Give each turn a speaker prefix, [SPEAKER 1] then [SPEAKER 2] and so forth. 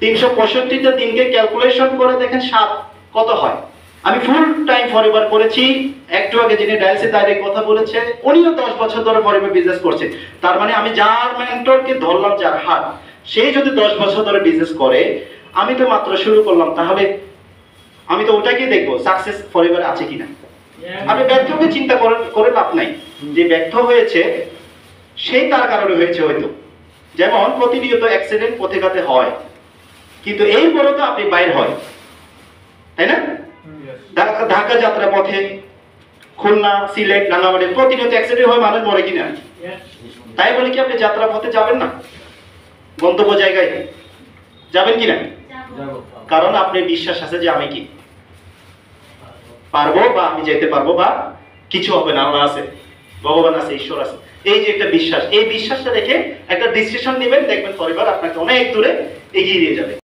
[SPEAKER 1] 365টা দিনকে ক্যালকুলেশন করে দেখেন 7 কত হয়। আমি ফুল টাইম ফরএভার করেছি, একটু আগে যিনি ডায়ালসিস ডাইরেক্ট কথা বলেছে উনিও 10 বছর ধরে ফরএভার বিজনেস করছে। তার মানে আমি যার মেন্টরকে ধরলাম, যার হাত, সেই যদি 10 বছর ধরে বিজনেস করে, আমি তো মাত্র শুরু করলাম, তাহলে আমি তো ওটাকে দেখবো সাকসেস ফরএভার আছে কিনা। আপনি ব্যর্থকে চিন্তা করে লাভ নাই, যে ব্যর্থ হয়েছে সেই তার কারণে হয়েছে হয়তো। যেমন প্রতিনিয়ত অ্যাক্সিডেন্ট পথে হয়, কিন্তু এই বড় তো আপনি বাইর হয়, তাই না? ঢাকা যাত্রা পথে, খুলনা, সিলেট, রাঙ্গামাটি প্রতিনিয়ত অ্যাক্সিডেন্ট হয়, মানুষ মরে কিনা। তাই বলে কি আপনি যাত্রা পথে যাবেন না? গন্তব্য জায়গায় যাবেন কিনা? কারণ আপনি বিশ্বাস আছে যে আমি কি পারবো, বা আমি যেতে পারবো, বা কিছু হবে না, আল্লাহ আছে, ভগবান আছে, ঈশ্বর আছে। এই যে একটা বিশ্বাস, এই বিশ্বাসটা রেখে একটা ডিসিশন নেবেন, দেখবেন পরিবার আপনাকে অনেক দূরে এগিয়ে নিয়ে যাবে।